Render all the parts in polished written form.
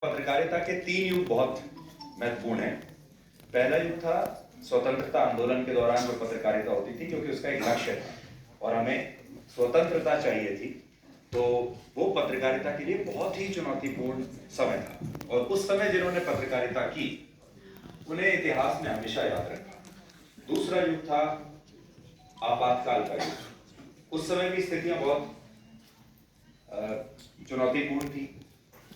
पत्रकारिता के 3 युग बहुत महत्वपूर्ण हैं। पहला युग था स्वतंत्रता आंदोलन के दौरान जो पत्रकारिता होती थी, क्योंकि उसका एक लक्ष्य था और हमें स्वतंत्रता चाहिए थी, तो वो पत्रकारिता के लिए बहुत ही चुनौतीपूर्ण समय था और उस समय जिन्होंने पत्रकारिता की उन्हें इतिहास में हमेशा याद रखा। दूसरा युग था आपातकाल का युग। उस समय की स्थितियां बहुत चुनौतीपूर्ण थी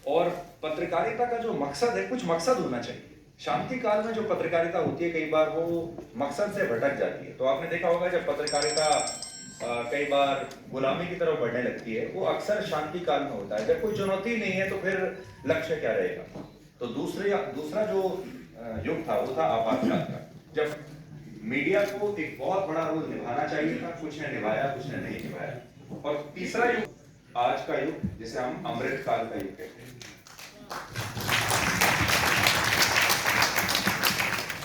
और पत्रकारिता का जो मकसद है, कुछ मकसद होना चाहिए। शांति काल में जो पत्रकारिता होती है, कई बार वो मकसद से भटक जाती है। तो आपने देखा होगा जब पत्रकारिता कई बार गुलामी की तरफ बढ़ने लगती है, वो अक्सर शांति काल में होता है। जब कोई चुनौती नहीं है तो फिर लक्ष्य क्या रहेगा। तो दूसरा जो युग था वो था आपातकाल का, जब मीडिया को एक बहुत बड़ा रोल निभाना चाहिए था, कुछ ने निभाया, कुछ ने नहीं निभाया। और तीसरा युग आज का युग, जिसे हम अमृत काल का युग कहते हैं।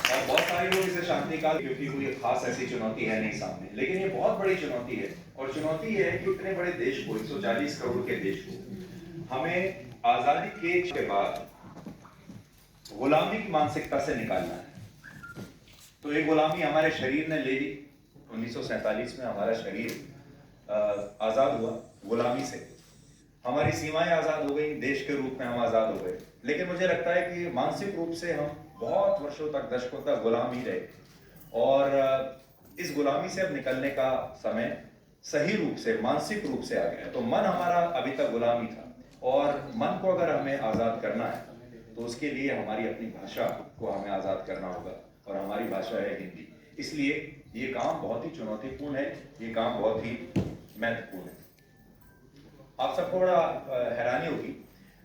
और बहुत सारे लोग इसे शांति काल, क्योंकि कोई खास ऐसी चुनौती है नहीं सामने, लेकिन ये बहुत बड़ी चुनौती है। और चुनौती ये है कि इतने बड़े देश को, 140 करोड़ के देश को, हमें आजादी के बाद गुलामी की मानसिकता से निकालना है। तो ये गुलामी हमारे शरीर ने ले ली। 1947 में हमारा शरीर आजाद हुआ गुलामी से, हमारी सीमाएं आजाद हो गई, देश के रूप में हम आजाद हो गए। लेकिन मुझे लगता है कि मानसिक रूप से हम बहुत वर्षों तक, दशकों तक गुलाम ही रहे और इस गुलामी से अब निकलने का समय सही रूप से, मानसिक रूप से आ गया। तो मन हमारा अभी तक गुलामी था और मन को अगर हमें आजाद करना है तो उसके लिए हमारी अपनी भाषा को हमें आजाद करना होगा और हमारी भाषा है हिंदी। इसलिए ये काम बहुत ही चुनौतीपूर्ण है, ये काम बहुत ही महत्वपूर्ण है। आप सबको बड़ा हैरानी होगी,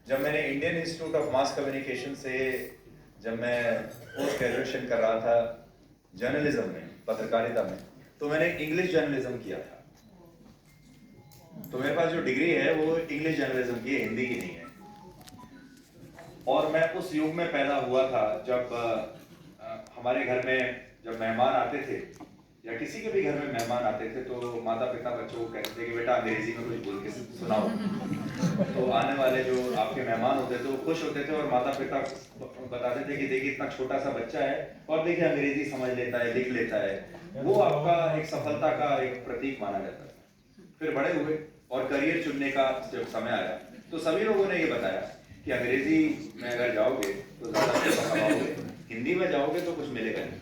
जब मैंने Indian institute of mass communication से जब मैं पोस्ट ग्रेजुएशन कर रहा था जर्नलिज्म में, पत्रकारिता में, तो मैंने इंग्लिश जर्नलिज्म किया था। तो मेरे पास जो डिग्री है वो इंग्लिश जर्नलिज्म की है, हिंदी की नहीं है। और मैं उस युग में पैदा हुआ था जब हमारे घर में जब मेहमान आते थे या किसी के भी घर में मेहमान आते थे तो माता पिता बच्चों को कहते थे कि बेटा अंग्रेजी में कुछ बोल के सुनाओ। तो आने वाले जो आपके मेहमान होते थे वो खुश होते थे और माता पिता बताते थे कि देखिए इतना छोटा सा बच्चा है और देखिए अंग्रेजी समझ लेता है, लिख लेता है। वो आपका एक सफलता का एक प्रतीक माना जाता था। फिर बड़े हुए और करियर चुनने का जब समय आया तो सभी लोगों ने ये बताया कि अंग्रेजी में अगर जाओगे तो ज्यादा पैसा कमाओगे, हिंदी में जाओगे तो कुछ मिलेगा नहीं।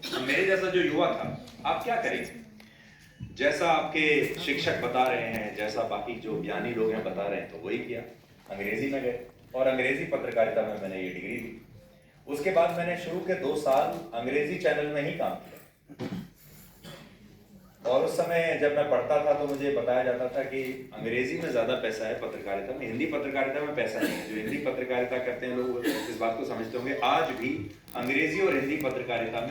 तो मेरे जैसा जो युवा था, आप क्या करेंगे? जैसा आपके शिक्षक बता रहे हैं, जैसा बाकी जो ज्ञानी लोग हैं बता रहे हैं, तो वही किया। अंग्रेजी में गए और अंग्रेजी पत्रकारिता में मैंने ये डिग्री ली। उसके बाद मैंने शुरू के 2 साल अंग्रेजी चैनल में ही काम किया। और उस समय जब मैं पढ़ता था तो मुझे बताया जाता था कि अंग्रेजी में ज्यादा पैसा है पत्रकारिता में, हिंदी पत्रकारिता में पैसा नहीं है। जो हिंदी पत्रकारिता करते हैं लोग इस बात को समझते होंगे, आज भी अंग्रेजी और हिंदी पत्रकारिता में